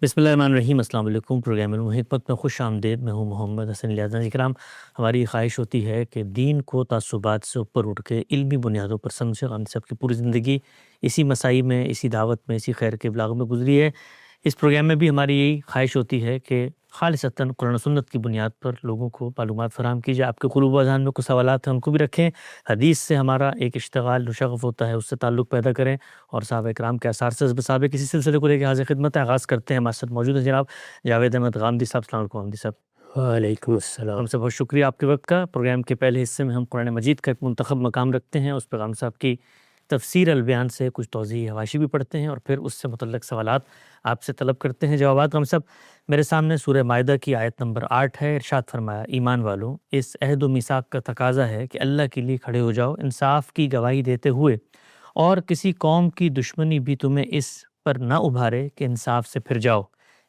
بسم اللہ الرحمن الرحیم۔ السلام علیکم۔ پروگرام حکمت میں خوش آمدید۔ میں ہوں محمد حسن الیاز اکرام۔ ہماری خواہش ہوتی ہے کہ دین کو تعصبات سے اوپر اٹھ کے علمی بنیادوں پر سمجھے۔ ہم سب کی پوری زندگی اسی مسائی میں، اسی دعوت میں، اسی خیر کے ابلاغ میں گزری ہے۔ اس پروگرام میں بھی ہماری یہی خواہش ہوتی ہے کہ خالصتاً قرآن و سنت کی بنیاد پر لوگوں کو معلومات فراہم کی جائے۔ آپ کے قلوب و اذہان میں کچھ سوالات ہیں ان کو بھی رکھیں۔ حدیث سے ہمارا ایک اشتغال جو شغف ہوتا ہے اس سے تعلق پیدا کریں، اور صحابہ کرام کے آثار سے صحابہ کسی سلسلے کو لے کے حاضر خدمت ہے۔ آغاز کرتے ہیں۔ ہمارے ساتھ موجود ہیں جناب جاوید احمد غامدی صاحب۔ السلام علیکم غامدی صاحب۔ وعلیکم السلام۔ ہم سے بہت شکریہ آپ کے وقت کا۔ پروگرام کے پہلے حصے میں ہم قرآن مجید کا ایک منتخب مقام رکھتے ہیں، اس پہ غام صاحب کی تفسیر البیان سے کچھ توضیح حواشی بھی پڑھتے ہیں، اور پھر اس سے متعلق سوالات آپ سے طلب کرتے ہیں، جوابات۔ غام صاحب میرے سامنے سورہ مائدہ کی آیت نمبر 8 ہے۔ ارشاد فرمایا، ایمان والوں، اس عہد و میثاق کا تقاضا ہے کہ اللہ کے لیے کھڑے ہو جاؤ انصاف کی گواہی دیتے ہوئے، اور کسی قوم کی دشمنی بھی تمہیں اس پر نہ ابھارے کہ انصاف سے پھر جاؤ۔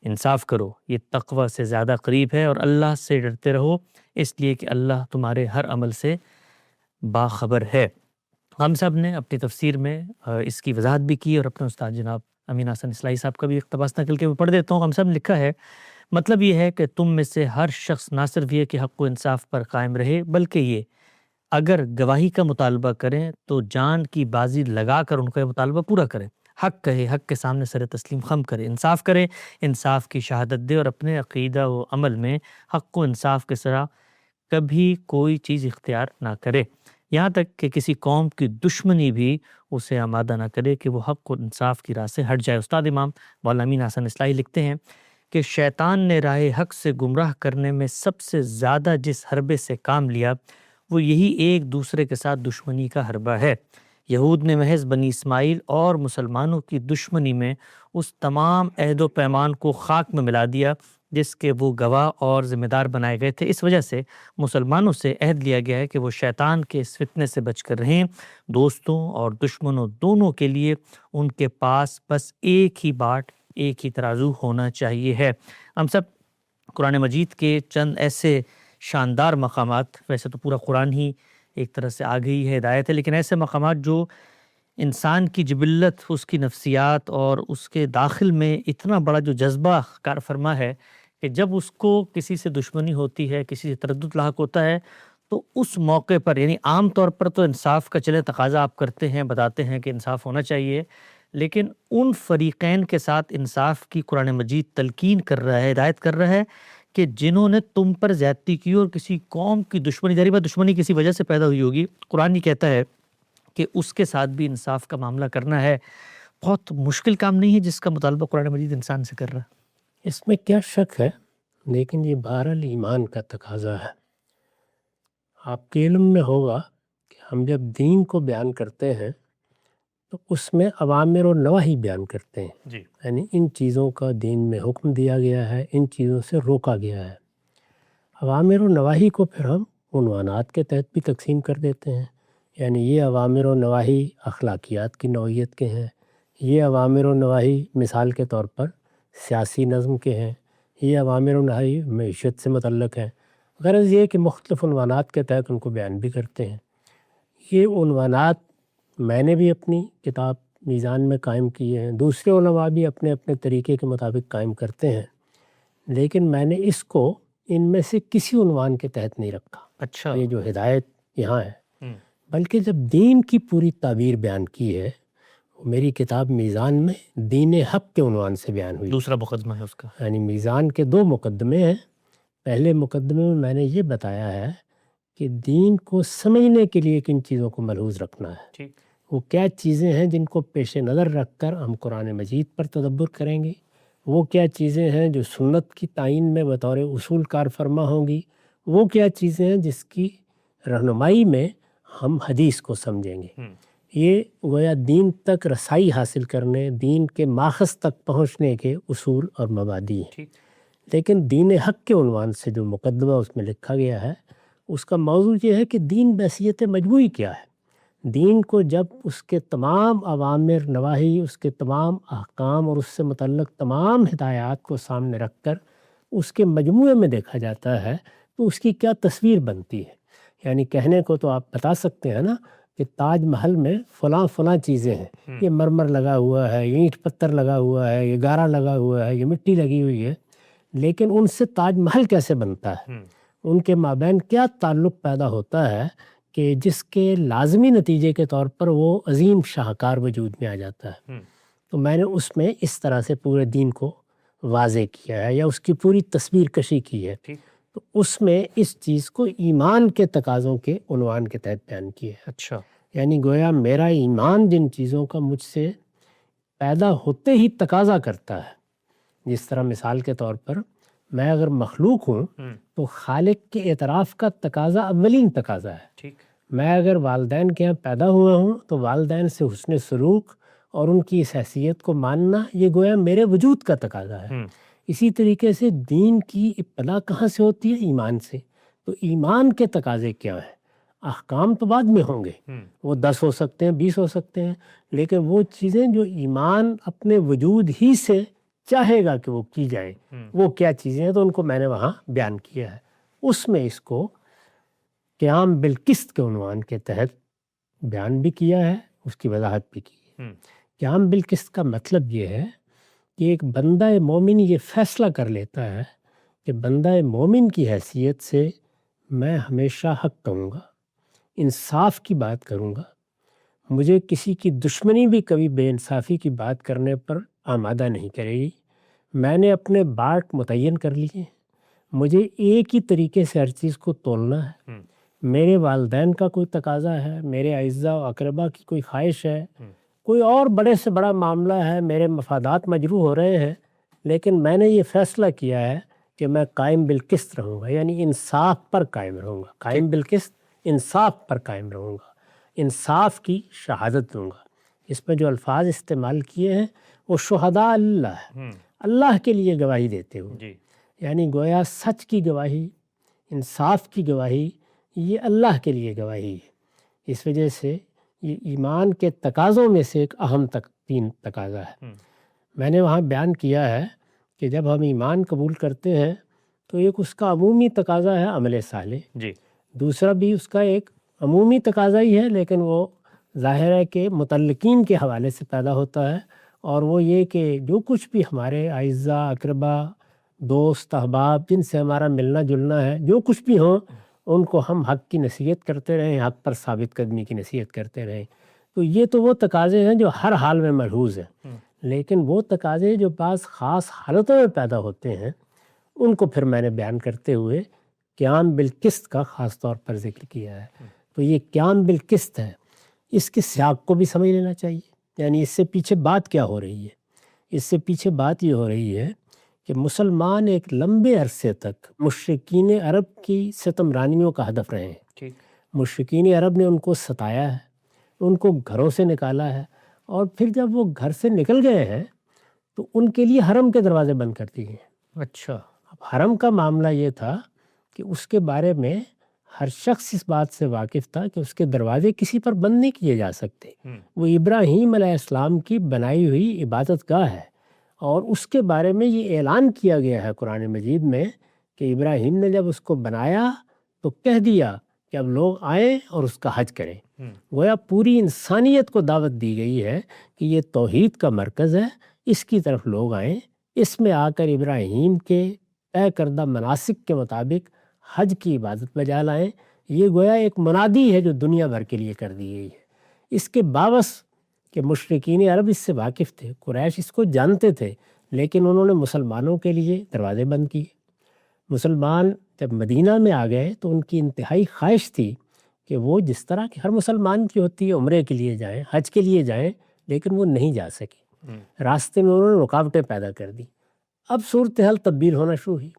انصاف کرو، یہ تقوی سے زیادہ قریب ہے، اور اللہ سے ڈرتے رہو، اس لیے کہ اللہ تمہارے ہر عمل سے باخبر ہے۔ ہم سب نے اپنی تفسیر میں اس کی وضاحت بھی کی، اور اپنے استاد جناب امین حسن اصلاحی صاحب کا بھی اقتباس نقل کے پڑھ دیتا ہوں۔ ہم سب نے لکھا ہے، مطلب یہ ہے کہ تم میں سے ہر شخص نہ صرف یہ کہ حق و انصاف پر قائم رہے، بلکہ یہ اگر گواہی کا مطالبہ کریں تو جان کی بازی لگا کر ان کا مطالبہ پورا کریں، حق کہے، حق کے سامنے سر تسلیم خم کرے، انصاف کرے، انصاف کی شہادت دے، اور اپنے عقیدہ و عمل میں حق و انصاف کے سوا کبھی کوئی چیز اختیار نہ کرے، یہاں تک کہ کسی قوم کی دشمنی بھی اسے آمادہ نہ کرے کہ وہ حق و انصاف کی راہ سے ہٹ جائے۔ استاد امام مولانا امین حسن اصلاحی لکھتے ہیں کہ شیطان نے راہ حق سے گمراہ کرنے میں سب سے زیادہ جس حربے سے کام لیا وہ یہی ایک دوسرے کے ساتھ دشمنی کا حربہ ہے۔ یہود نے محض بنی اسماعیل اور مسلمانوں کی دشمنی میں اس تمام عہد و پیمان کو خاک میں ملا دیا جس کے وہ گواہ اور ذمہ دار بنائے گئے تھے۔ اس وجہ سے مسلمانوں سے عہد لیا گیا ہے کہ وہ شیطان کے اس فتنے سے بچ کر رہیں۔ دوستوں اور دشمنوں دونوں کے لیے ان کے پاس بس ایک ہی باٹ، ایک ہی ترازو ہونا چاہیے ہے۔ ہم سب قرآن مجید کے چند ایسے شاندار مقامات، ویسے تو پورا قرآن ہی ایک طرح سے آگے ہی ہے، ہدایت ہے، لیکن ایسے مقامات جو انسان کی جبلت، اس کی نفسیات اور اس کے داخل میں اتنا بڑا جو جذبہ کار فرما ہے کہ جب اس کو کسی سے دشمنی ہوتی ہے، کسی سے تردد لاحق ہوتا ہے، تو اس موقع پر، یعنی عام طور پر تو انصاف کا چلے تقاضا آپ کرتے ہیں، بتاتے ہیں کہ انصاف ہونا چاہیے، لیکن ان فریقین کے ساتھ انصاف کی قرآن مجید تلقین کر رہا ہے، ہدایت کر رہا ہے کہ جنہوں نے تم پر زیادتی کی اور کسی قوم کی دشمنی، ظاہر بات دشمنی کسی وجہ سے پیدا ہوئی ہوگی، قرآن یہ کہتا ہے کہ اس کے ساتھ بھی انصاف کا معاملہ کرنا ہے۔ بہت مشکل کام نہیں ہے جس کا مطالبہ قرآن مجید انسان سے کر رہا ہے۔ اس میں کیا شک ہے، لیکن یہ بہرحال ایمان کا تقاضا ہے۔ آپ کے علم میں ہوگا کہ ہم جب دین کو بیان کرتے ہیں تو اس میں اوامر و نواہی بیان کرتے ہیں، جی، یعنی ان چیزوں کا دین میں حکم دیا گیا ہے، ان چیزوں سے روکا گیا ہے۔ اوامر و نواہی کو پھر ہم عنوانات کے تحت بھی تقسیم کر دیتے ہیں، یعنی یہ اوامر و نواہی اخلاقیات کی نوعیت کے ہیں، یہ اوامر و نواہی مثال کے طور پر سیاسی نظم کے ہیں، یہ اوامر و نواہی معیشت سے متعلق ہیں۔ غرض یہ کہ مختلف عنوانات کے تحت ان کو بیان بھی کرتے ہیں۔ یہ عنوانات میں نے بھی اپنی کتاب میزان میں قائم کیے ہیں، دوسرے علماء بھی اپنے اپنے طریقے کے مطابق قائم کرتے ہیں، لیکن میں نے اس کو ان میں سے کسی عنوان کے تحت نہیں رکھا۔ اچھا، یہ جو ہدایت یہاں ہے، بلکہ جب دین کی پوری تعبیر بیان کی ہے، میری کتاب میزان میں دین حق کے عنوان سے بیان ہوئی، دوسرا مقدمہ ہے اس کا۔ یعنی میزان کے 2 مقدمے ہیں۔ پہلے مقدمے میں میں نے یہ بتایا ہے کہ دین کو سمجھنے کے لیے کن چیزوں کو ملحوظ رکھنا ہے، ٹھیک، وہ کیا چیزیں ہیں جن کو پیش نظر رکھ کر ہم قرآن مجید پر تدبر کریں گے، وہ کیا چیزیں ہیں جو سنت کی تعین میں بطور اصول کار فرما ہوں گی، وہ کیا چیزیں ہیں جس کی رہنمائی میں ہم حدیث کو سمجھیں گے۔ یہ گویا دین تک رسائی حاصل کرنے، دین کے ماخذ تک پہنچنے کے اصول اور مبادی ہیں۔ لیکن دین حق کے عنوان سے جو مقدمہ اس میں لکھا گیا ہے، اس کا موضوع یہ ہے کہ دین بحیثیت مجموعی کیا ہے۔ دین کو جب اس کے تمام اوامر نواہی، اس کے تمام احکام اور اس سے متعلق تمام ہدایات کو سامنے رکھ کر اس کے مجموعے میں دیکھا جاتا ہے تو اس کی کیا تصویر بنتی ہے۔ یعنی کہنے کو تو آپ بتا سکتے ہیں نا کہ تاج محل میں فلاں چیزیں ہیں، یہ مرمر لگا ہوا ہے، یہ اینٹ پتھر لگا ہوا ہے، یہ گارا لگا ہوا ہے، یہ مٹی لگی ہوئی ہے، لیکن ان سے تاج محل کیسے بنتا ہے، ان کے مابین کیا تعلق پیدا ہوتا ہے کہ جس کے لازمی نتیجے کے طور پر وہ عظیم شاہکار وجود میں آ جاتا ہے۔ تو میں نے اس میں اس طرح سے پورے دین کو واضح کیا ہے یا اس کی پوری تصویر کشی کی ہے۔ تو اس میں اس چیز کو ایمان کے تقاضوں کے عنوان کے تحت بیان کیا ہے۔ اچھا، یعنی گویا میرا ایمان جن چیزوں کا مجھ سے پیدا ہوتے ہی تقاضا کرتا ہے، جس طرح مثال کے طور پر میں اگر مخلوق ہوں تو خالق کے اعتراف کا تقاضا اولین تقاضا ہے۔ میں اگر والدین کے یہاں پیدا ہوا ہوں تو والدین سے حسن سلوک اور ان کی اس حیثیت کو ماننا یہ گویا میرے وجود کا تقاضا ہے۔ اسی طریقے سے دین کی ابتدا کہاں سے ہوتی ہے؟ ایمان سے۔ تو ایمان کے تقاضے کیا ہیں؟ احکام تو بعد میں ہوں گے، وہ 10 ہو سکتے ہیں، 20 ہو سکتے ہیں، لیکن وہ چیزیں جو ایمان اپنے وجود ہی سے چاہے گا کہ وہ کی جائیں، وہ کیا چیزیں ہیں، تو ان کو میں نے وہاں بیان کیا ہے۔ اس میں اس کو قیام بالقسط کے عنوان کے تحت بیان بھی کیا ہے، اس کی وضاحت بھی کی ہے۔ قیام بالقسط کا مطلب یہ ہے کہ ایک بندہ مومن یہ فیصلہ کر لیتا ہے کہ بندہ مومن کی حیثیت سے میں ہمیشہ حق کہوں گا، انصاف کی بات کروں گا، مجھے کسی کی دشمنی بھی کبھی بے انصافی کی بات کرنے پر آمادہ نہیں کرے گی۔ میں نے اپنے باٹ متعین کر لیے، مجھے ایک ہی طریقے سے ہر چیز کو تولنا ہے۔ میرے والدین کا کوئی تقاضا ہے، میرے اعزاء و اقربا کی کوئی خواہش ہے، کوئی اور بڑے سے بڑا معاملہ ہے، میرے مفادات مجروح ہو رہے ہیں، لیکن میں نے یہ فیصلہ کیا ہے کہ میں قائم بالقسط رہوں گا، یعنی انصاف پر قائم رہوں گا۔ قائم بالقسط، انصاف پر قائم رہوں گا، انصاف کی شہادت دوں گا۔ اس میں جو الفاظ استعمال کیے ہیں وہ شہداء اللہ ہے، اللہ کے لیے گواہی دیتے ہوئے، یعنی گویا سچ کی گواہی، انصاف کی گواہی، یہ اللہ کے لیے گواہی ہے۔ اس وجہ سے یہ ایمان کے تقاضوں میں سے ایک اہم تین تقاضا ہے۔ میں نے وہاں بیان کیا ہے کہ جب ہم ایمان قبول کرتے ہیں تو ایک اس کا عمومی تقاضا ہے عمل صالح، دوسرا بھی اس کا ایک عمومی تقاضا ہی ہے، لیکن وہ ظاہر ہے کہ متعلقین کے حوالے سے پیدا ہوتا ہے، اور وہ یہ کہ جو کچھ بھی ہمارے اعزاء اقربا دوست احباب جن سے ہمارا ملنا جلنا ہے، جو کچھ بھی ہوں، ان کو ہم حق کی نصیحت کرتے رہیں، حق پر ثابت قدمی کی نصیحت کرتے رہیں۔ تو یہ تو وہ تقاضے ہیں جو ہر حال میں ملحوظ ہیں، لیکن وہ تقاضے جو بعض خاص حالتوں میں پیدا ہوتے ہیں ان کو پھر میں نے بیان کرتے ہوئے قیام بالقسط کا خاص طور پر ذکر کیا ہے۔ تو یہ قیام بالقسط ہے، اس کے سیاق کو بھی سمجھ لینا چاہیے، یعنی اس سے پیچھے بات کیا ہو رہی ہے؟ اس سے پیچھے بات یہ ہو رہی ہے کہ مسلمان ایک لمبے عرصے تک مشرکین عرب کی ستم رانیوں کا ہدف رہے ہیں۔ مشرکین عرب نے ان کو ستایا ہے، ان کو گھروں سے نکالا ہے، اور پھر جب وہ گھر سے نکل گئے ہیں تو ان کے لیے حرم کے دروازے بند کر دیے ہیں۔ اچھا، اب حرم کا معاملہ یہ تھا کہ اس کے بارے میں ہر شخص اس بات سے واقف تھا کہ اس کے دروازے کسی پر بند نہیں کیے جا سکتے۔ وہ ابراہیم علیہ السلام کی بنائی ہوئی عبادت گاہ ہے، اور اس کے بارے میں یہ اعلان کیا گیا ہے قرآن مجید میں کہ ابراہیم نے جب اس کو بنایا تو کہہ دیا کہ اب لوگ آئیں اور اس کا حج کریں۔ گویا پوری انسانیت کو دعوت دی گئی ہے کہ یہ توحید کا مرکز ہے، اس کی طرف لوگ آئیں، اس میں آ کر ابراہیم کے طے کردہ مناسک کے مطابق حج کی عبادت بجا لائیں۔ یہ گویا ایک منادی ہے جو دنیا بھر کے لیے کر دی گئی ہے۔ اس کے باوجود کہ مشرکین عرب اس سے واقف تھے، قریش اس کو جانتے تھے، لیکن انہوں نے مسلمانوں کے لیے دروازے بند کیے۔ مسلمان جب مدینہ میں آ گئے تو ان کی انتہائی خواہش تھی کہ وہ جس طرح کہ ہر مسلمان کی ہوتی ہے عمرے کے لیے جائیں، حج کے لیے جائیں، لیکن وہ نہیں جا سکے۔ راستے میں انہوں نے رکاوٹیں پیدا کر دی۔ اب صورتحال تبدیل ہونا شروع ہوئی،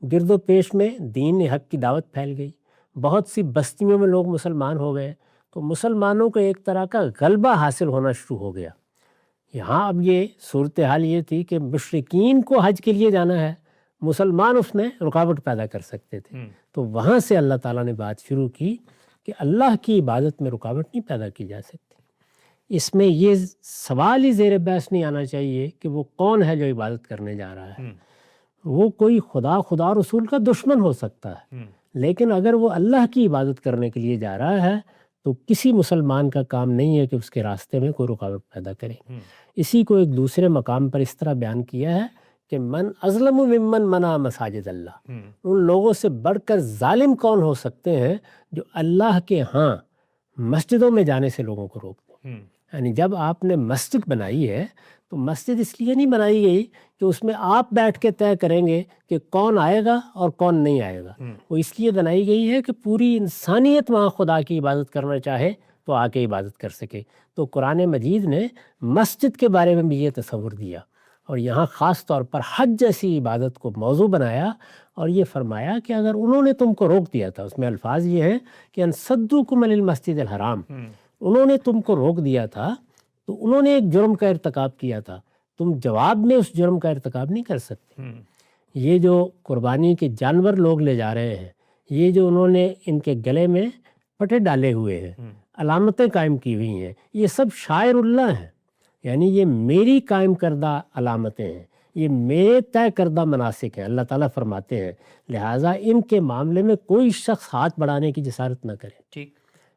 گرد و پیش میں دین حق کی دعوت پھیل گئی، بہت سی بستیوں میں لوگ مسلمان ہو گئے، تو مسلمانوں کو ایک طرح کا غلبہ حاصل ہونا شروع ہو گیا۔ یہاں اب یہ صورتحال یہ تھی کہ مشرکین کو حج کے لیے جانا ہے، مسلمان اس میں رکاوٹ پیدا کر سکتے تھے۔ تو وہاں سے اللہ تعالیٰ نے بات شروع کی کہ اللہ کی عبادت میں رکاوٹ نہیں پیدا کی جا سکتی۔ اس میں یہ سوال ہی زیر بحث نہیں آنا چاہیے کہ وہ کون ہے جو عبادت کرنے جا رہا ہے۔ وہ کوئی خدا رسول کا دشمن ہو سکتا ہے، لیکن اگر وہ اللہ کی عبادت کرنے کے لیے جا رہا ہے تو کسی مسلمان کا کام نہیں ہے کہ اس کے راستے میں کوئی رکاوٹ پیدا کرے۔ اسی کو ایک دوسرے مقام پر اس طرح بیان کیا ہے کہ من اظلم ممن منع مساجد اللہ، ان لوگوں سے بڑھ کر ظالم کون ہو سکتے ہیں جو اللہ کے ہاں مسجدوں میں جانے سے لوگوں کو روکتے ہیں۔ یعنی جب آپ نے مسجد بنائی ہے تو مسجد اس لیے نہیں بنائی گئی کہ اس میں آپ بیٹھ کے طے کریں گے کہ کون آئے گا اور کون نہیں آئے گا، وہ اس لیے بنائی گئی ہے کہ پوری انسانیت وہاں خدا کی عبادت کرنا چاہے تو آ کے عبادت کر سکے۔ تو قرآن مجید نے مسجد کے بارے میں بھی یہ تصور دیا، اور یہاں خاص طور پر حج جیسی عبادت کو موضوع بنایا اور یہ فرمایا کہ اگر انہوں نے تم کو روک دیا تھا، اس میں الفاظ یہ ہیں کہ ان صدوکم عن المسجد الحرام، انہوں نے تم کو روک دیا تھا تو انہوں نے ایک جرم کا ارتکاب کیا تھا، تم جواب میں اس جرم کا ارتکاب نہیں کر سکتے۔ یہ جو قربانی کے جانور لوگ لے جا رہے ہیں، یہ جو انہوں نے ان کے گلے میں پٹے ڈالے ہوئے ہیں، علامتیں قائم کی ہوئی ہیں، یہ سب شاعر اللہ ہیں، یعنی یہ میری قائم کردہ علامتیں ہیں، یہ میرے طے کردہ مناسک ہیں۔ اللہ تعالیٰ فرماتے ہیں لہٰذا ان کے معاملے میں کوئی شخص ہاتھ بڑھانے کی جسارت نہ کرے۔ ٹھیک،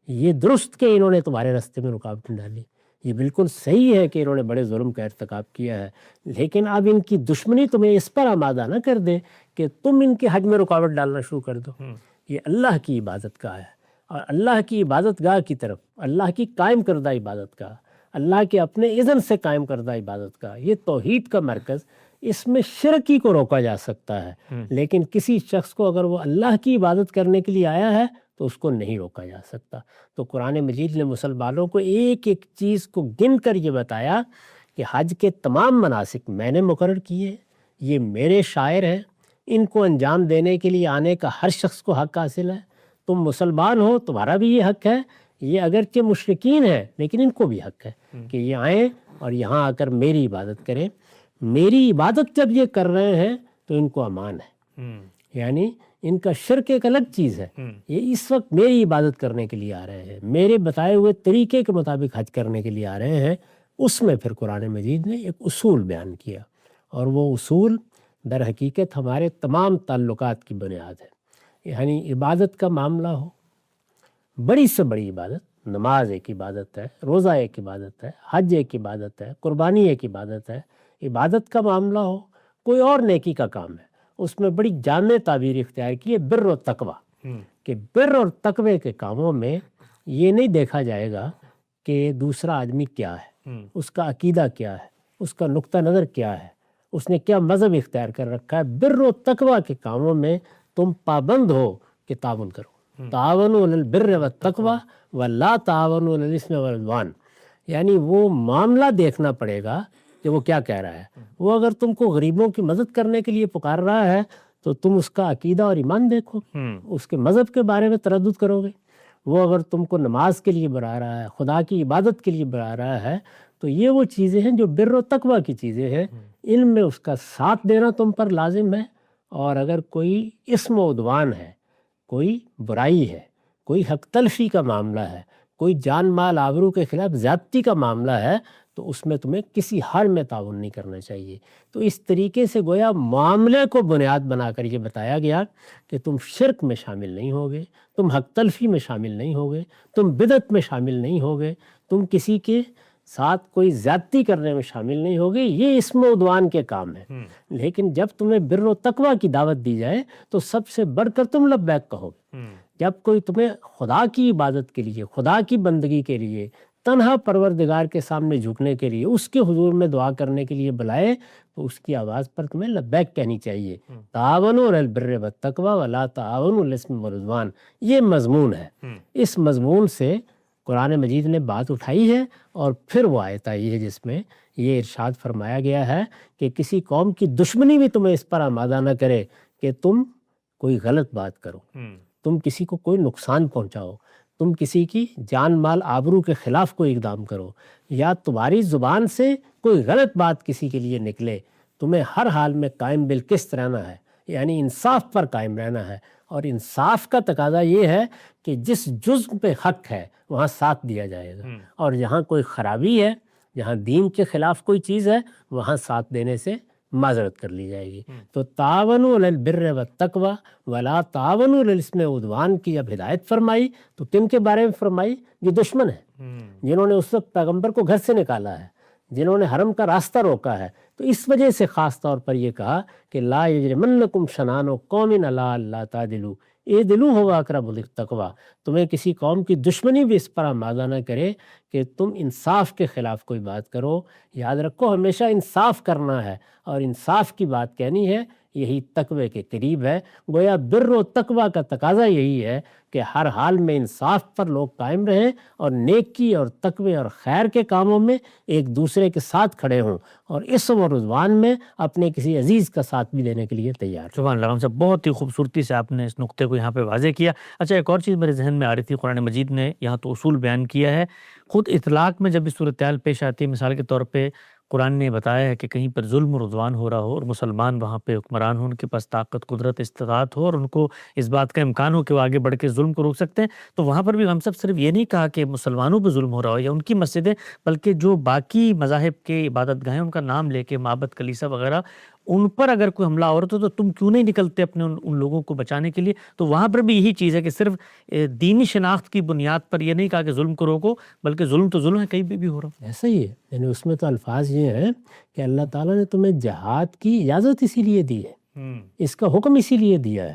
یہ درست کہ انہوں نے تمہارے راستے میں رکاوٹیں ڈالی، یہ بالکل صحیح ہے کہ انہوں نے بڑے ظلم کا ارتکاب کیا ہے، لیکن اب ان کی دشمنی تمہیں اس پر آمادہ نہ کر دے کہ تم ان کے حج میں رکاوٹ ڈالنا شروع کر دو۔ یہ اللہ کی عبادت گاہ ہے، اور اللہ کی عبادت گاہ کی طرف، اللہ کی قائم کردہ عبادت گاہ، اللہ کے اپنے اذن سے قائم کردہ عبادت گاہ، یہ توحید کا مرکز، اس میں شرک ہی کو روکا جا سکتا ہے، لیکن کسی شخص کو اگر وہ اللہ کی عبادت کرنے کے لیے آیا ہے تو اس کو نہیں روکا جا سکتا۔ تو قرآن مجید نے مسلمانوں کو ایک ایک چیز کو گن کر یہ بتایا کہ حج کے تمام مناسک میں نے مقرر کیے، یہ میرے شاعر ہیں، ان کو انجام دینے کے لیے آنے کا ہر شخص کو حق حاصل ہے، تم مسلمان ہو تمہارا بھی یہ حق ہے، یہ اگرچہ مشرکین ہیں لیکن ان کو بھی حق ہے کہ یہ آئیں اور یہاں آ کر میری عبادت کریں۔ میری عبادت جب یہ کر رہے ہیں تو ان کو امان ہے، یعنی ان کا شرک ایک الگ چیز ہے، یہ اس وقت میری عبادت کرنے کے لیے آ رہے ہیں، میرے بتائے ہوئے طریقے کے مطابق حج کرنے کے لیے آ رہے ہیں۔ اس میں پھر قرآن مجید نے ایک اصول بیان کیا، اور وہ اصول در حقیقت ہمارے تمام تعلقات کی بنیاد ہے۔ یعنی عبادت کا معاملہ ہو، بڑی سے بڑی عبادت، نماز ایک عبادت ہے، روزہ ایک عبادت ہے، حج ایک عبادت ہے، قربانی ایک عبادت ہے، عبادت کا معاملہ ہو، کوئی اور نیکی کا کام ہے، اس میں بڑی جامع تعبیر اختیار کی ہے بر و تقوی، کہ بر اور تقوی کے کاموں میں یہ نہیں دیکھا جائے گا کہ دوسرا آدمی کیا ہے، اس کا عقیدہ کیا ہے، اس کا نقطہ نظر کیا ہے، اس نے کیا مذہب اختیار کر رکھا ہے۔ بر و تقوی کے کاموں میں تم پابند ہو کہ تعاون کرو، تعاونوا علی البر والتقوی ولا تعاونوا علی الاثم والعدوان، یعنی وہ معاملہ دیکھنا پڑے گا کہ وہ کیا کہہ رہا ہے۔ وہ اگر تم کو غریبوں کی مدد کرنے کے لیے پکار رہا ہے تو تم اس کا عقیدہ اور ایمان دیکھو، اس کے مذہب کے بارے میں تردد کرو گے۔ وہ اگر تم کو نماز کے لیے بلا رہا ہے، خدا کی عبادت کے لیے بلا رہا ہے، تو یہ وہ چیزیں ہیں جو بر و تقوی کی چیزیں ہیں، علم میں اس کا ساتھ دینا تم پر لازم ہے۔ اور اگر کوئی اسم و عدوان ہے، کوئی برائی ہے، کوئی حق تلفی کا معاملہ ہے، کوئی جان مال آبرو کے خلاف زیادتی کا معاملہ ہے، تو اس میں تمہیں کسی حال میں تعاون نہیں کرنا چاہیے۔ تو اس طریقے سے گویا معاملے کو بنیاد بنا کر یہ بتایا گیا کہ تم شرک میں شامل نہیں ہوگے، تم حق تلفی میں شامل نہیں ہوگے، تم بدعت میں شامل نہیں ہوگے، تم کسی کے ساتھ کوئی زیادتی کرنے میں شامل نہیں ہوگے، یہ اسم و عدوان کے کام ہیں۔ لیکن جب تمہیں بر و تقوی کی دعوت دی جائے تو سب سے بڑھ کر تم لبیک کہو گے۔ جب کوئی تمہیں خدا کی عبادت کے لیے، خدا کی بندگی کے لیے، تنہا پروردگار کے سامنے جھکنے کے لیے، اس کے حضور میں دعا کرنے کے لیے بلائے تو اس کی آواز پر تمہیں لبیک کہنی چاہیے۔ تعاونوا علی البر والتقوی ولا تعاونوا علی الاثم والعدوان، یہ مضمون ہے۔ اس مضمون سے قرآن مجید نے بات اٹھائی ہے، اور پھر وہ آیت آئی ہے جس میں یہ ارشاد فرمایا گیا ہے کہ کسی قوم کی دشمنی بھی تمہیں اس پر آمادہ نہ کرے کہ تم کوئی غلط بات کرو، تم کسی کو کوئی نقصان پہنچاؤ، تم کسی کی جان مال آبرو کے خلاف کوئی اقدام کرو، یا تمہاری زبان سے کوئی غلط بات کسی کے لیے نکلے۔ تمہیں ہر حال میں قائم بالقسط رہنا ہے، یعنی انصاف پر قائم رہنا ہے، اور انصاف کا تقاضا یہ ہے کہ جس جزء پہ حق ہے وہاں ساتھ دیا جائے گا، اور جہاں کوئی خرابی ہے، جہاں دین کے خلاف کوئی چیز ہے، وہاں ساتھ دینے سے معذرت کر لی جائے گی۔ تو تعاونوا علی البر والتقوی ولا تعاونوا علی الاثم والعدوان کی اب ہدایت فرمائی تو کن کے بارے میں فرمائی؟ یہ دشمن ہیں جنہوں نے اس وقت پیغمبر کو گھر سے نکالا ہے، جنہوں نے حرم کا راستہ روکا ہے۔ تو اس وجہ سے خاص طور پر یہ کہا کہ لا یجرمنکم شنآن قوم علی الا تعدلوا اعدلوا هو اقرب للتقوی، تمہیں کسی قوم کی دشمنی بھی اس پر آمادہ نہ کرے کہ تم انصاف کے خلاف کوئی بات کرو۔ یاد رکھو ہمیشہ انصاف کرنا ہے، اور انصاف کی بات کہنی ہے، یہی تقوی کے قریب ہے۔ گویا بر و تقوی کا تقاضا یہی ہے کہ ہر حال میں انصاف پر لوگ قائم رہیں اور نیکی اور تقوی اور خیر کے کاموں میں ایک دوسرے کے ساتھ کھڑے ہوں، اور اسم و رضوان میں اپنے کسی عزیز کا ساتھ بھی دینے کے لیے تیار ہوں۔ سبحان اللہ صاحب، بہت ہی خوبصورتی سے آپ نے اس نقطے کو یہاں پہ واضح کیا۔ اچھا، ایک اور چیز میرے ذہن میں آ رہی تھی، قرآن مجید نے یہاں تو اصول بیان کیا ہے، خود اطلاق میں جب بھی صورتحال پیش آتی ہے، مثال کے طور پہ قرآن نے بتایا ہے کہ کہیں پر ظلم و عدوان ہو رہا ہو اور مسلمان وہاں پہ حکمران ہوں، ان کے پاس طاقت، قدرت، استطاعت ہو اور ان کو اس بات کا امکان ہو کہ وہ آگے بڑھ کے ظلم کو روک سکتے ہیں، تو وہاں پر بھی ہم سب صرف یہ نہیں کہا کہ مسلمانوں پہ ظلم ہو رہا ہو یا ان کی مسجدیں، بلکہ جو باقی مذاہب کے عبادت گاہیں ان کا نام لے کے معبد، کلیسا وغیرہ، ان پر اگر کوئی حملہ ہو رہا تو تم کیوں نہیں نکلتے اپنے ان لوگوں کو بچانے کے لیے؟ تو وہاں پر بھی یہی چیز ہے کہ صرف دینی شناخت کی بنیاد پر یہ نہیں کہا کہ ظلم کو روکو، بلکہ ظلم تو ظلم ہے، کہیں بھی ہو رہا ہو۔ ایسا ہی ہے، یعنی اس میں تو الفاظ یہ ہیں کہ اللہ تعالیٰ نے تمہیں جہاد کی اجازت اسی لیے دی ہے، اس کا حکم اسی لیے دیا ہے۔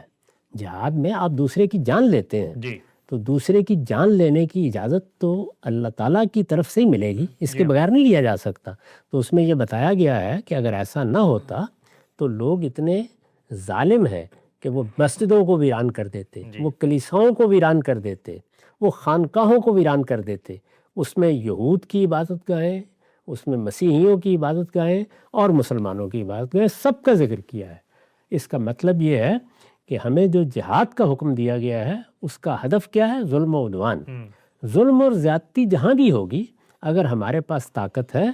جہاد میں آپ دوسرے کی جان لیتے ہیں، جی، تو دوسرے کی جان لینے کی اجازت تو اللہ تعالیٰ کی طرف سے ہی ملے گی، اس کے بغیر نہیں لیا جا سکتا۔ تو اس میں یہ بتایا گیا ہے کہ اگر ایسا نہ ہوتا تو لوگ اتنے ظالم ہیں کہ وہ مسجدوں کو ویران کر دیتے، وہ کلیساؤں کو ویران کر دیتے، وہ خانقاہوں کو ویران کر دیتے۔ اس میں یہود کی عبادت گاہیں، اس میں مسیحیوں کی عبادت گاہیں اور مسلمانوں کی عبادت گاہیں، سب کا ذکر کیا ہے۔ اس کا مطلب یہ ہے کہ ہمیں جو جہاد کا حکم دیا گیا ہے اس کا ہدف کیا ہے؟ ظلم و عدوان۔ ظلم اور زیادتی جہاں بھی ہوگی، اگر ہمارے پاس طاقت ہے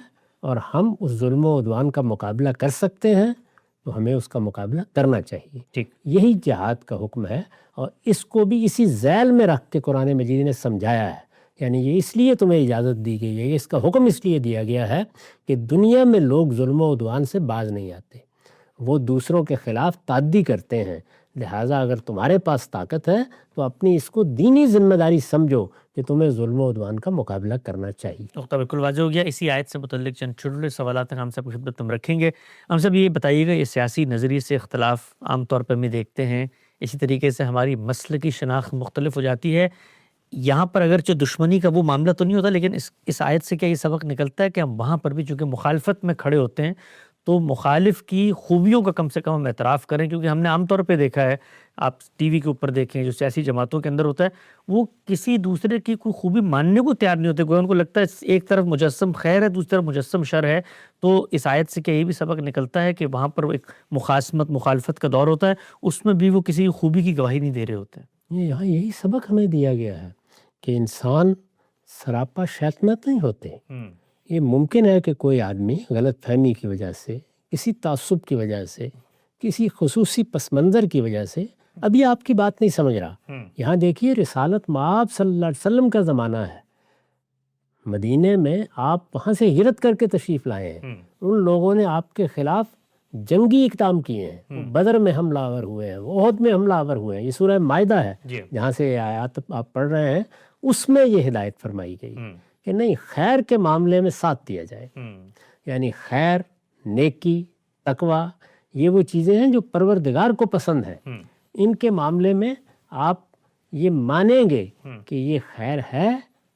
اور ہم اس ظلم و عدوان کا مقابلہ کر سکتے ہیں تو ہمیں اس کا مقابلہ کرنا چاہیے۔ ٹھیک، یہی جہاد کا حکم ہے، اور اس کو بھی اسی ذیل میں رکھ کے قرآن مجید نے سمجھایا ہے۔ یعنی یہ اس لیے تمہیں اجازت دی گئی ہے، اس کا حکم اس لیے دیا گیا ہے کہ دنیا میں لوگ ظلم و عدوان سے باز نہیں آتے، وہ دوسروں کے خلاف تعدی کرتے ہیں۔ لہٰذا اگر تمہارے پاس طاقت ہے تو اپنی اس کو دینی ذمہ داری سمجھو کہ تمہیں ظلم و عدوان کا مقابلہ کرنا چاہیے۔ نقطہ بالکل واضح ہو گیا۔ اسی آیت سے متعلق چند چھوٹے سوالات ہم سب کی خدمت میں رکھیں گے۔ ہم سب یہ بتائیے گا، یہ سیاسی نظریے سے اختلاف عام طور پر ہم دیکھتے ہیں، اسی طریقے سے ہماری مسلکی شناخت مختلف ہو جاتی ہے۔ یہاں پر اگرچہ دشمنی کا وہ معاملہ تو نہیں ہوتا، لیکن اس آیت سے کیا یہ سبق نکلتا ہے کہ ہم وہاں پر بھی چونکہ مخالفت میں کھڑے ہوتے ہیں تو مخالف کی خوبیوں کا کم سے کم ہم اعتراف کریں، کیونکہ ہم نے عام طور پہ دیکھا ہے، آپ ٹی وی کے اوپر دیکھیں، جو سیاسی جماعتوں کے اندر ہوتا ہے، وہ کسی دوسرے کی کوئی خوبی ماننے کو تیار نہیں ہوتے، ان کو لگتا ہے ایک طرف مجسم خیر ہے، دوسری طرف مجسم شر ہے۔ تو اس آیت سے کیا یہ بھی سبق نکلتا ہے کہ وہاں پر ایک مخاصمت، مخالفت کا دور ہوتا ہے، اس میں بھی وہ کسی خوبی کی گواہی نہیں دے رہے ہوتے؟ یہاں یہی سبق ہمیں دیا گیا ہے کہ انسان سراپا شیطنت نہیں ہوتے۔ یہ ممکن ہے کہ کوئی آدمی غلط فہمی کی وجہ سے، کسی تعصب کی وجہ سے، کسی خصوصی پس منظر کی وجہ سے ابھی آپ کی بات نہیں سمجھ رہا۔ یہاں دیکھیے، رسالت مآب صلی اللہ علیہ وسلم کا زمانہ ہے، مدینے میں آپ وہاں سے ہجرت کر کے تشریف لائے ہیں، ان لوگوں نے آپ کے خلاف جنگی اقدام کیے ہیں، بدر میں حملہ آور ہوئے ہیں، احد میں حملہ آور ہوئے ہیں۔ یہ سورہ مائدہ ہے جہاں سے یہ آیات آپ پڑھ رہے ہیں، اس میں یہ ہدایت فرمائی گئی کہ نہیں، خیر کے معاملے میں ساتھ دیا جائے۔ یعنی خیر، نیکی، تقوی، یہ وہ چیزیں ہیں جو پروردگار کو پسند ہیں۔ ان کے معاملے میں آپ یہ مانیں گے کہ یہ خیر ہے،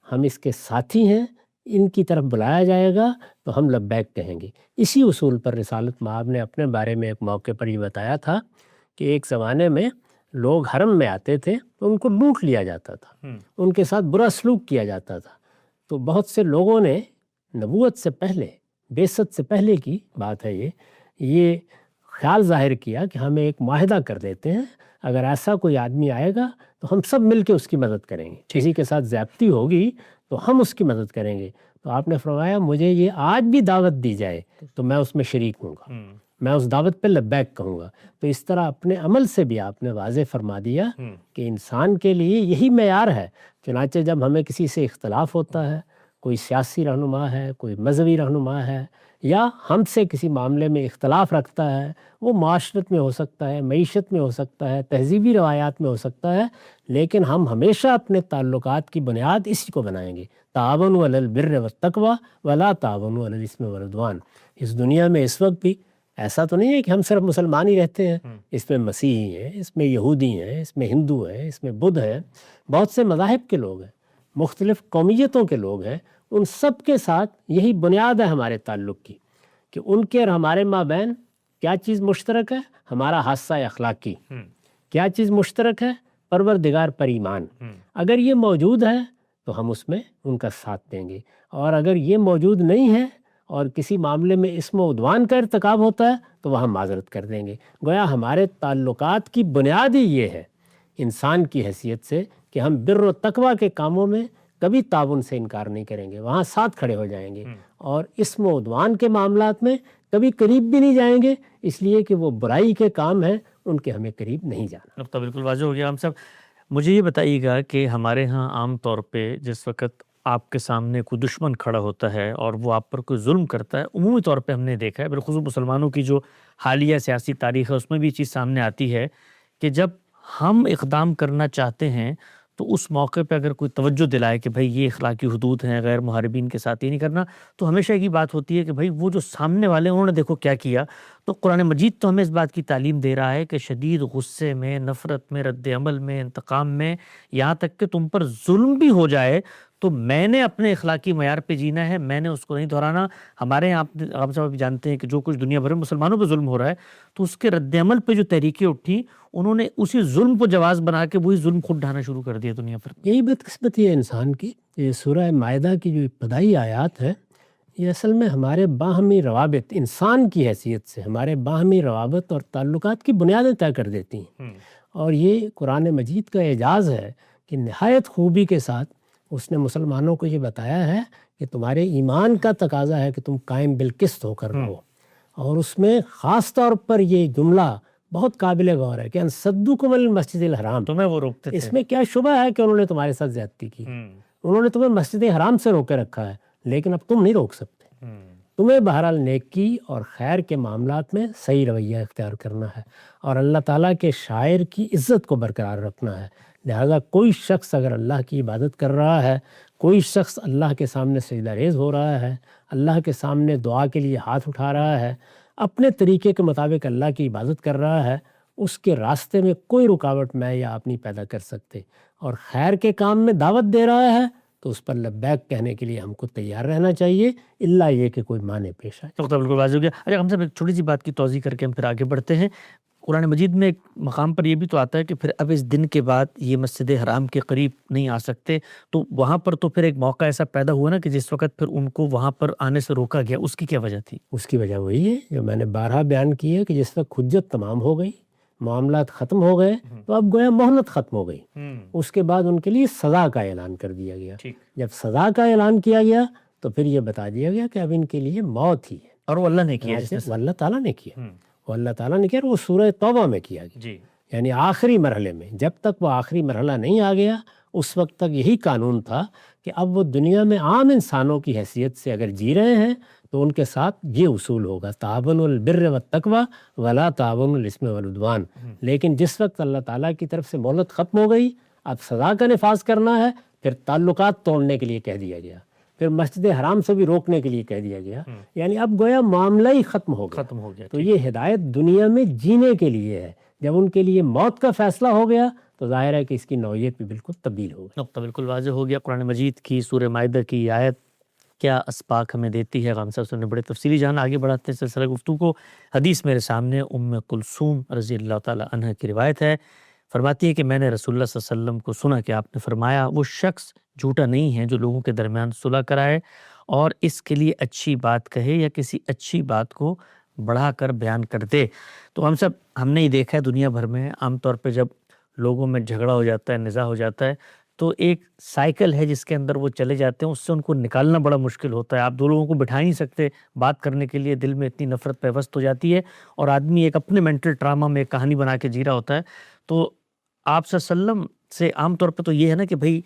ہم اس کے ساتھی ہیں، ان کی طرف بلایا جائے گا تو ہم لبیک کہیں گے۔ اسی اصول پر رسالت مآب نے اپنے بارے میں ایک موقع پر یہ بتایا تھا کہ ایک زمانے میں لوگ حرم میں آتے تھے تو ان کو لوٹ لیا جاتا تھا، ان کے ساتھ برا سلوک کیا جاتا تھا۔ تو بہت سے لوگوں نے نبوت سے پہلے، بعثت سے پہلے کی بات ہے یہ خیال ظاہر کیا کہ ہمیں ایک معاہدہ کر دیتے ہیں، اگر ایسا کوئی آدمی آئے گا تو ہم سب مل کے اس کی مدد کریں گے، کسی کے ساتھ زیادتی ہوگی تو ہم اس کی مدد کریں گے۔ تو آپ نے فرمایا مجھے یہ آج بھی دعوت دی جائے تو میں اس میں شریک ہوں گا، میں اس دعوت پہ لبیک کہوں گا۔ تو اس طرح اپنے عمل سے بھی آپ نے واضح فرما دیا کہ انسان کے لیے یہی معیار ہے۔ چنانچہ جب ہمیں کسی سے اختلاف ہوتا ہے، کوئی سیاسی رہنما ہے، کوئی مذہبی رہنما ہے، یا ہم سے کسی معاملے میں اختلاف رکھتا ہے، وہ معاشرت میں ہو سکتا ہے، معیشت میں ہو سکتا ہے، تہذیبی روایات میں ہو سکتا ہے، لیکن ہم ہمیشہ اپنے تعلقات کی بنیاد اسی کو بنائیں گے، تعاونوا علی البر والتقوی ولا تعاونوا علی الاثم والعدوان۔ اس دنیا میں اس وقت بھی ایسا تو نہیں ہے کہ ہم صرف مسلمان ہی رہتے ہیں، اس میں مسیحی ہیں، اس میں یہودی ہیں، اس میں ہندو ہیں، اس میں بدھ ہیں، بہت سے مذاہب کے لوگ ہیں، مختلف قومیتوں کے لوگ ہیں، ان سب کے ساتھ یہی بنیاد ہے ہمارے تعلق کی کہ ان کے اور ہمارے مابین کیا چیز مشترک ہے؟ ہمارا حادثہ اخلاقی۔ کیا چیز مشترک ہے؟ پروردگار پر ایمان۔ اگر یہ موجود ہے تو ہم اس میں ان کا ساتھ دیں گے، اور اگر یہ موجود نہیں ہے اور کسی معاملے میں اسم و عدوان کا ارتکاب ہوتا ہے تو وہاں معذرت کر دیں گے۔ گویا ہمارے تعلقات کی بنیاد ہی یہ ہے انسان کی حیثیت سے کہ ہم بر و تقوی کے کاموں میں کبھی تعاون سے انکار نہیں کریں گے، وہاں ساتھ کھڑے ہو جائیں گے، اور اسم و عدوان کے معاملات میں کبھی قریب بھی نہیں جائیں گے، اس لیے کہ وہ برائی کے کام ہیں، ان کے ہمیں قریب نہیں جانا۔ نقطہ بالکل واضح ہو گیا ہم سب۔ مجھے یہ بتائیے گا کہ ہمارے ہاں عام طور پہ جس وقت آپ کے سامنے کوئی دشمن کھڑا ہوتا ہے اور وہ آپ پر کوئی ظلم کرتا ہے، عمومی طور پہ ہم نے دیکھا ہے، بالخصوص مسلمانوں کی جو حالیہ سیاسی تاریخ ہے اس میں بھی یہ چیز سامنے آتی ہے کہ جب ہم اقدام کرنا چاہتے ہیں تو اس موقع پہ اگر کوئی توجہ دلائے کہ بھائی یہ اخلاقی حدود ہیں، غیر محاربین کے ساتھ یہ نہیں کرنا، تو ہمیشہ ایک ہی بات ہوتی ہے کہ بھائی وہ جو سامنے والے انہوں نے دیکھو کیا کیا۔ تو قرآن مجید تو ہمیں اس بات کی تعلیم دے رہا ہے کہ شدید غصے میں، نفرت میں، رد عمل میں، انتقام میں، یہاں تک کہ تم پر ظلم بھی ہو جائے تو میں نے اپنے اخلاقی معیار پہ جینا ہے، میں نے اس کو نہیں دہرانا۔ ہمارے یہاں آپ سب بھی جانتے ہیں کہ جو کچھ دنیا بھر میں مسلمانوں پہ ظلم ہو رہا ہے تو اس کے رد عمل پہ جو تحریکیں اٹھی، انہوں نے اسی ظلم کو جواز بنا کے وہی ظلم خود ڈھانا شروع کر دیا دنیا پر۔ یہی بدقسمتی ہے انسان کی۔ یہ سورہ مائدہ کی جو ابتدائی آیات ہے، یہ اصل میں ہمارے باہمی روابط، انسان کی حیثیت سے ہمارے باہمی روابط اور تعلقات کی بنیادیں طے کر دیتی ہیں، اور یہ قرآن مجید کا اعجاز ہے کہ نہایت خوبی کے ساتھ اس نے مسلمانوں کو یہ بتایا ہے کہ تمہارے ایمان کا تقاضا ہے کہ تم قائم بالقسط ہو کر رہو، اور اس میں خاص طور پر یہ جملہ بہت قابل غور ہے کہ ان صدوکم المسجد الحرام، تمہیں وہ روکتے تھے۔ اس میں کیا شبہ ہے کہ انہوں نے تمہارے ساتھ زیادتی کی؟ انہوں نے تمہیں مسجد حرام سے روکے رکھا ہے، لیکن اب تم نہیں روک سکتے۔ تمہیں بہرحال نیکی اور خیر کے معاملات میں صحیح رویہ اختیار کرنا ہے، اور اللہ تعالیٰ کے شاعر کی عزت کو برقرار رکھنا ہے۔ لہذا کوئی شخص اگر اللہ کی عبادت کر رہا ہے، کوئی شخص اللہ کے سامنے سجدہ ریز ہو رہا ہے، اللہ کے سامنے دعا کے لیے ہاتھ اٹھا رہا ہے، اپنے طریقے کے مطابق اللہ کی عبادت کر رہا ہے، اس کے راستے میں کوئی رکاوٹ میں یا آپ نہیں پیدا کر سکتے، اور خیر کے کام میں دعوت دے رہا ہے تو اس پر لبیک کہنے کے لیے ہم کو تیار رہنا چاہیے، الا یہ کہ کوئی معنی پیش آئے۔ نقطہ بالکل واضح ہو گیا۔ اچھا ہم سب ایک چھوٹی سی بات کی توضیح کر کے ہم پھر آگے بڑھتے ہیں۔ قرآن مجید میں ایک مقام پر یہ بھی تو آتا ہے کہ پھر اب اس دن کے بعد یہ مسجد حرام کے قریب نہیں آ سکتے، تو وہاں پر تو پھر ایک موقع ایسا پیدا ہوا نا کہ جس وقت پھر ان کو وہاں پر آنے سے روکا گیا، اس کی کیا وجہ تھی؟ اس کی وجہ وہی ہے جو میں نے بارہا بیان کی ہے کہ جس وقت حجت تمام ہو گئی، معاملات ختم ہو گئے، تو اب گویا مہلت ختم ہو گئی، اس کے بعد ان کے لیے سزا کا اعلان کر دیا گیا۔ جب سزا کا اعلان کیا گیا تو پھر یہ بتا دیا گیا کہ اب ان کے لیے موت ہی ہے، اور وہ اللہ نے کیا، وہ اللہ تعالیٰ نے کیا، وہ اللہ تعالیٰ نے کیا، اور وہ سورہ توبہ میں کیا گیا، یعنی آخری مرحلے میں۔ جب تک وہ آخری مرحلہ نہیں آ گیا اس وقت تک یہی قانون تھا کہ اب وہ دنیا میں عام انسانوں کی حیثیت سے اگر جی رہے ہیں تو ان کے ساتھ یہ اصول ہوگا، تعاون البر والتقوی ولا تعاون الاثم والعدوان۔ لیکن جس وقت اللہ تعالیٰ کی طرف سے مہلت ختم ہو گئی، اب سزا کا نفاذ کرنا ہے، پھر تعلقات توڑنے کے لیے کہہ دیا گیا، پھر مسجد حرام سے بھی روکنے کے لیے کہہ دیا گیا، یعنی اب گویا معاملہ ہی ختم ہو گیا۔ تو یہ ہدایت دنیا میں جینے کے لیے ہے، جب ان کے لیے موت کا فیصلہ ہو گیا تو ظاہر ہے کہ اس کی نوعیت بھی بالکل تبدیل ہو گئی۔ نقطہ بالکل واضح ہو گیا۔ قرآن مجید کی سورہ مائدہ کی آیت کیا اسباق ہمیں دیتی ہے، غام صاحب نے بڑے تفصیلی جان۔ آگے بڑھاتے ہیں سلسلہ گفتگو کو۔ حدیث میرے سامنے ام کلثوم رضی اللہ تعالی عنہ کی روایت ہے، فرماتی ہے کہ میں نے رسول اللہ صلی اللہ علیہ وسلم کو سنا کہ آپ نے فرمایا، وہ شخص جھوٹا نہیں ہے جو لوگوں کے درمیان صلح کرائے اور اس کے لیے اچھی بات کہے یا کسی اچھی بات کو بڑھا کر بیان کر دے۔ تو ہم نے یہ دیکھا ہے دنیا بھر میں عام طور پہ جب لوگوں میں جھگڑا ہو جاتا ہے، نزاع ہو جاتا ہے، تو ایک سائیکل ہے جس کے اندر وہ چلے جاتے ہیں، اس سے ان کو نکالنا بڑا مشکل ہوتا ہے۔ آپ دو لوگوں کو بٹھا نہیں سکتے بات کرنے کے لیے، دل میں اتنی نفرت پیوست ہو جاتی ہے، اور آدمی ایک اپنے مینٹل ٹراما میں ایک کہانی بنا کے جی رہا ہوتا ہے۔ تو آپ صلی اللہ علیہ وسلم سے عام طور پہ تو یہ ہے نا کہ بھئی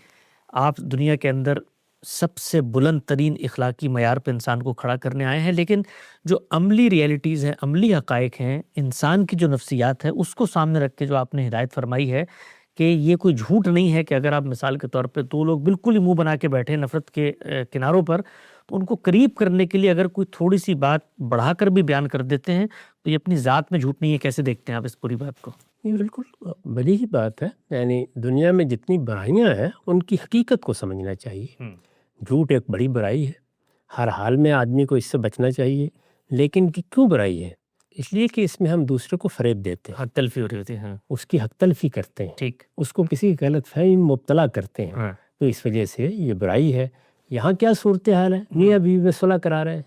آپ دنیا کے اندر سب سے بلند ترین اخلاقی معیار پہ انسان کو کھڑا کرنے آئے ہیں، لیکن جو عملی ریئلٹیز ہیں، عملی حقائق ہیں، انسان کی جو نفسیات ہے، اس کو سامنے رکھ کے جو آپ نے ہدایت فرمائی ہے کہ یہ کوئی جھوٹ نہیں ہے کہ اگر آپ مثال کے طور پہ دو لوگ بالکل ہی منہ بنا کے بیٹھے ہیں نفرت کے کناروں پر، تو ان کو قریب کرنے کے لیے اگر کوئی تھوڑی سی بات بڑھا کر بھی بیان کر دیتے ہیں تو یہ اپنی ذات میں جھوٹ نہیں ہے. کیسے دیکھتے ہیں آپ اس پوری بات کو؟ یہ بالکل بڑی ہی بات ہے. یعنی دنیا میں جتنی برائیاں ہیں ان کی حقیقت کو سمجھنا چاہیے. جھوٹ ایک بڑی برائی ہے، ہر حال میں آدمی کو اس سے بچنا چاہیے. لیکن کیوں برائی ہے؟ اس لیے کہ اس میں ہم دوسرے کو فریب دیتے ہیں، حق تلفی ہو رہی ہوتی ہے. ہاں اس کی حق تلفی کرتے ہیں، ٹھیک. اس کو کسی غلط فہمی میں مبتلا کرتے ہیں. ہاں تو اس وجہ سے یہ برائی ہے. یہاں کیا صورتحال ہے؟ میاں بیوی میں صلح کرا رہے ہیں،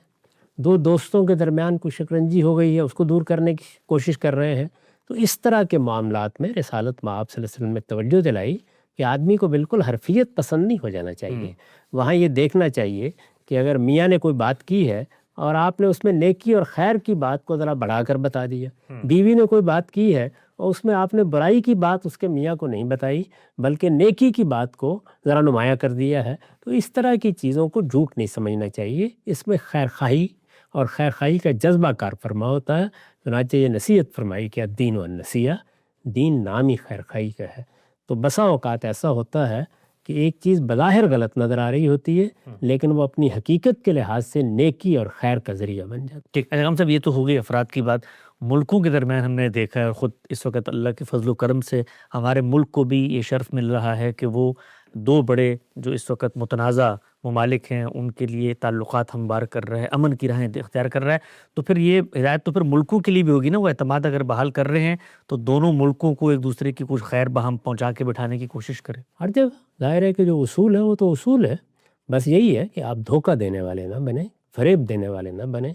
دو دوستوں کے درمیان کوئی شکنجی ہو گئی ہے، اس کو دور کرنے کی کوشش کر رہے ہیں. تو اس طرح کے معاملات میں رسالت مآب صلی اللہ علیہ وسلم نے توجہ دلائی کہ آدمی کو بالکل حرفیت پسند نہیں ہو جانا چاہیے. وہاں یہ دیکھنا چاہیے کہ اگر میاں نے کوئی بات کی ہے اور آپ نے اس میں نیکی اور خیر کی بات کو ذرا بڑھا کر بتا دیا، بیوی نے کوئی بات کی ہے اور اس میں آپ نے برائی کی بات اس کے میاں کو نہیں بتائی بلکہ نیکی کی بات کو ذرا نمایاں کر دیا ہے، تو اس طرح کی چیزوں کو جھوٹ نہیں سمجھنا چاہیے. اس میں خیر خواہی اور خیر خواہی کا جذبہ کار فرما ہوتا ہے. چنانچہ یہ نصیحت فرمائی کہ الدین والنصیحہ، دین نام ہی خیر خواہی کا ہے. تو بسا اوقات ایسا ہوتا ہے کہ ایک چیز بظاہر غلط نظر آ رہی ہوتی ہے لیکن وہ اپنی حقیقت کے لحاظ سے نیکی اور خیر کا ذریعہ بن جاتی ہے. ٹھیک. اعظم صاحب، یہ تو ہو گئی افراد کی بات. ملکوں کے درمیان ہم نے دیکھا ہے، اور خود اس وقت اللہ کے فضل و کرم سے ہمارے ملک کو بھی یہ شرف مل رہا ہے کہ وہ دو بڑے جو اس وقت متنازع ممالک ہیں ان کے لیے تعلقات ہموار کر رہے ہیں، امن کی راہیں اختیار کر رہا ہے. تو پھر یہ ہدایت تو پھر ملکوں کے لیے بھی ہوگی نا. وہ اعتماد اگر بحال کر رہے ہیں تو دونوں ملکوں کو ایک دوسرے کی کچھ خیر بہم پہنچا کے بٹھانے کی کوشش کریں. ہر جگہ ظاہر ہے کہ جو اصول ہے وہ تو اصول ہے. بس یہی ہے کہ آپ دھوکہ دینے والے نہ بنیں، فریب دینے والے نہ بنیں،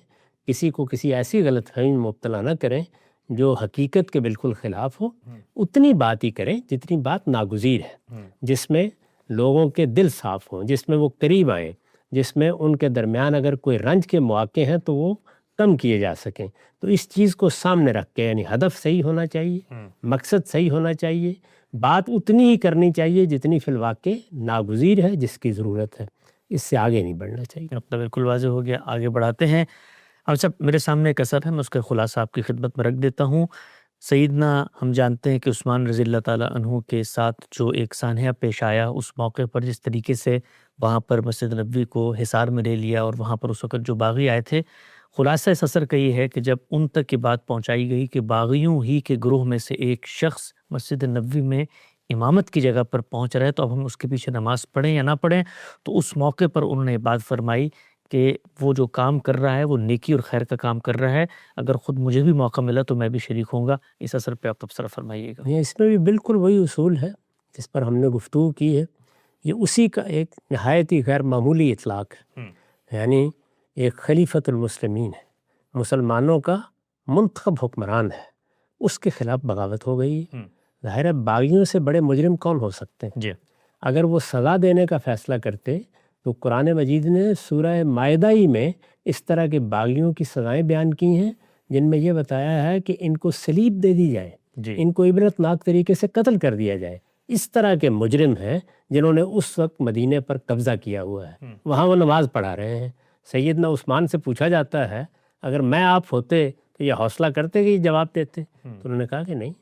کسی کو کسی ایسی غلط فہمی میں مبتلا نہ کریں جو حقیقت کے بالکل خلاف ہو. اتنی بات ہی کریں جتنی بات ناگزیر ہے، جس میں لوگوں کے دل صاف ہوں، جس میں وہ قریب آئیں، جس میں ان کے درمیان اگر کوئی رنج کے مواقع ہیں تو وہ کم کیے جا سکیں. تو اس چیز کو سامنے رکھ کے، یعنی ہدف صحیح ہونا چاہیے، مقصد صحیح ہونا چاہیے، بات اتنی ہی کرنی چاہیے جتنی فی الواقع ناگزیر ہے، جس کی ضرورت ہے. اس سے آگے نہیں بڑھنا چاہیے. اب تو بالکل واضح ہو گیا. آگے بڑھاتے ہیں. اب سب میرے سامنے ایک اثر ہے، میں اس کا خلاصہ آپ کی خدمت میں رکھ دیتا ہوں. سیدنا ہم جانتے ہیں کہ عثمان رضی اللہ تعالیٰ عنہ کے ساتھ جو ایک سانحہ پیش آیا اس موقع پر، جس طریقے سے وہاں پر مسجد نبوی کو حصار میں لے لیا اور وہاں پر اس وقت جو باغی آئے تھے، خلاصہ اس اثر کا یہ ہے کہ جب ان تک یہ بات پہنچائی گئی کہ باغیوں ہی کے گروہ میں سے ایک شخص مسجد نبوی میں امامت کی جگہ پر پہنچ رہے تو اب ہم اس کے پیچھے نماز پڑھیں یا نہ پڑھیں، تو اس موقع پر انہوں نے بات فرمائی کہ وہ جو کام کر رہا ہے وہ نیکی اور خیر کا کام کر رہا ہے. اگر خود مجھے بھی موقع ملا تو میں بھی شریک ہوں گا. اس اثر پہ آپ تبصرہ فرمائیے گا. اس میں بھی بالکل وہی اصول ہے جس پر ہم نے گفتگو کی ہے. یہ اسی کا ایک نہایت ہی غیر معمولی اطلاق ہے. یعنی ایک خلیفۃ المسلمین ہے، مسلمانوں کا منتخب حکمران ہے، اس کے خلاف بغاوت ہو گئی. ظاہر ہے باغیوں سے بڑے مجرم کون ہو سکتے ہیں؟ جی. اگر وہ سزا دینے کا فیصلہ کرتے تو قرآن مجید نے سورہ مائدہ ہی میں اس طرح کے باغیوں کی سزائیں بیان کی ہیں جن میں یہ بتایا ہے کہ ان کو سلیب دے دی جائے، ان کو عبرتناک طریقے سے قتل کر دیا جائے. اس طرح کے مجرم ہیں جنہوں نے اس وقت مدینے پر قبضہ کیا ہوا ہے. وہاں وہ نماز پڑھا رہے ہیں. سیدنا عثمان سے پوچھا جاتا ہے اگر میں آپ ہوتے تو یہ حوصلہ کرتے کہ یہ جواب دیتے؟ تو انہوں نے کہا کہ نہیں،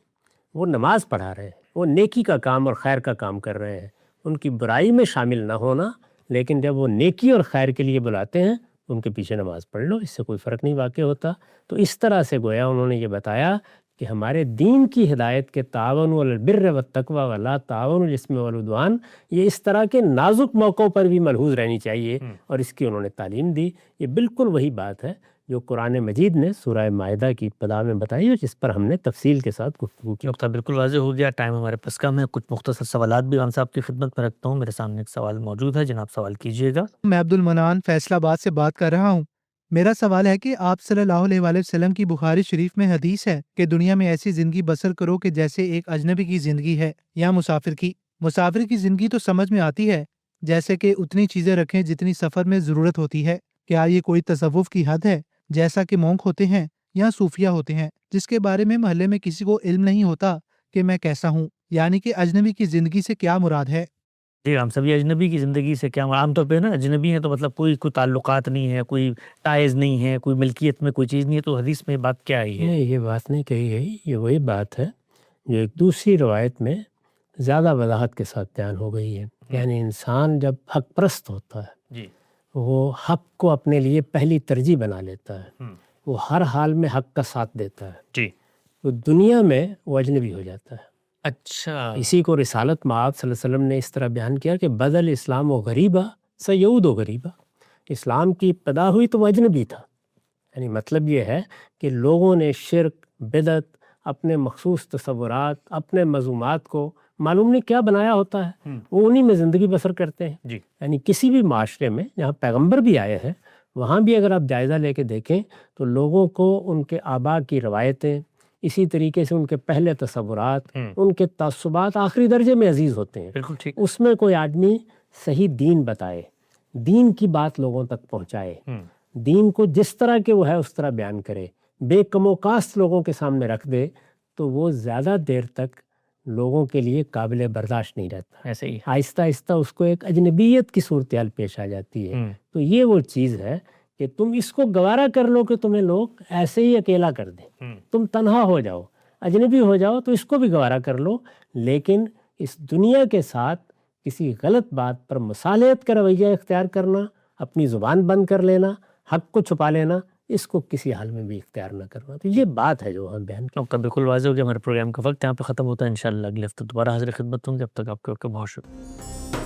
وہ نماز پڑھا رہے ہیں، وہ نیکی کا کام اور خیر کا کام کر رہے ہیں. ان کی برائی میں شامل نہ ہونا، لیکن جب وہ نیکی اور خیر کے لیے بلاتے ہیں ان کے پیچھے نماز پڑھ لو، اس سے کوئی فرق نہیں واقع ہوتا. تو اس طرح سے گویا انہوں نے یہ بتایا کہ ہمارے دین کی ہدایت کے تعاون علی البر والتقوی ولا تعاون علی الاثم والعدوان، یہ اس طرح کے نازک موقعوں پر بھی ملحوظ رہنی چاہیے، اور اس کی انہوں نے تعلیم دی. یہ بالکل وہی بات ہے جو قرآن مجید نے سورہ مائدہ کی ابتدا میں بتائی اور جس پر ہم نے تفصیل کے ساتھ گفتگو کی. نقطہ بالکل واضح ہو گیا. ٹائم ہمارے پاس کم ہے. کچھ مختصر سوالات بھی ہم صاحب کی خدمت میں رکھتا ہوں. میرے سامنے ایک سوال موجود ہے، جناب سوال کیجیے گا. میں عبد المنان فیصل آباد سے بات کر رہا ہوں. میرا سوال ہے کہ آپ صلی اللہ علیہ وآلہ وسلم کی بخاری شریف میں حدیث ہے کہ دنیا میں ایسی زندگی بسر کرو کہ جیسے ایک اجنبی کی زندگی ہے یا مسافر کی زندگی تو سمجھ میں آتی ہے، جیسے کہ اتنی چیزیں رکھیں جتنی سفر میں ضرورت ہوتی ہے. کیا یہ کوئی تصوف کی حد ہے جیسا کہ مونک ہوتے ہیں یا صوفیہ ہوتے ہیں جس کے بارے میں محلے میں کسی کو علم نہیں ہوتا کہ میں کیسا ہوں؟ یعنی کہ اجنبی کی زندگی سے کیا مراد ہے؟ جی ہم سبھی اجنبی کی زندگی سے کیا عام طور پہ نا اجنبی ہیں تو مطلب کوئی تعلقات نہیں ہے، کوئی ٹائز نہیں ہے، کوئی ملکیت میں کوئی چیز نہیں ہے، تو حدیث میں یہ بات کیا آئی ہے؟ نہیں، یہ بات نہیں کہی گئی، یہ وہی بات ہے جو ایک دوسری روایت میں زیادہ وضاحت کے ساتھ بیان ہو گئی ہے. یعنی انسان جب حق پرست ہوتا ہے جی وہ حق کو اپنے لیے پہلی ترجیح بنا لیتا ہے، وہ ہر حال میں حق کا ساتھ دیتا ہے، جی تو دنیا میں وہ اجنبی ہو جاتا ہے. اچھا اسی کو رسالت مآب صلی اللہ علیہ وسلم نے اس طرح بیان کیا کہ بدل اسلام و غریبہ سیعود و غریبہ. اسلام کی ابتدا ہوئی تو وہ اجنبی تھا، یعنی مطلب یہ ہے کہ لوگوں نے شرک، بدعت، اپنے مخصوص تصورات، اپنے مذمومات کو معلوم نہیں کیا بنایا ہوتا ہے، وہ انہی میں زندگی بسر کرتے ہیں. جی یعنی کسی بھی معاشرے میں جہاں پیغمبر بھی آئے ہیں وہاں بھی اگر آپ جائزہ لے کے دیکھیں تو لوگوں کو ان کے آبا کی روایتیں، اسی طریقے سے ان کے پہلے تصورات، ان کے تعصبات آخری درجے میں عزیز ہوتے ہیں. بالکل ٹھیک. اس میں کوئی آدمی صحیح دین بتائے، دین کی بات لوگوں تک پہنچائے، دین کو جس طرح کہ وہ ہے اس طرح بیان کرے، بے کم و کاست لوگوں کے سامنے رکھ دے، تو وہ زیادہ دیر تک لوگوں کے لیے قابل برداشت نہیں رہتا. ایسے ہی آہستہ آہستہ اس کو ایک اجنبیت کی صورتحال پیش آ جاتی ہے. تو یہ وہ چیز ہے کہ تم اس کو گوارا کر لو کہ تمہیں لوگ ایسے ہی اکیلا کر دیں، تم تنہا ہو جاؤ، اجنبی ہو جاؤ، تو اس کو بھی گوارا کر لو. لیکن اس دنیا کے ساتھ کسی غلط بات پر مصالحت کا رویہ اختیار کرنا، اپنی زبان بند کر لینا، حق کو چھپا لینا، اس کو کسی حال میں بھی اختیار نہ کرنا. تو یہ بات ہے جو ہم بیان کریں. نقطہ بالکل واضح ہو گیا. ہمارے پروگرام کا وقت یہاں پہ ختم ہوتا ہے. انشاءاللہ اگلے ہفتے دوبارہ حاضر خدمت ہوں گے. اب تک آپ کے بہت شکریہ.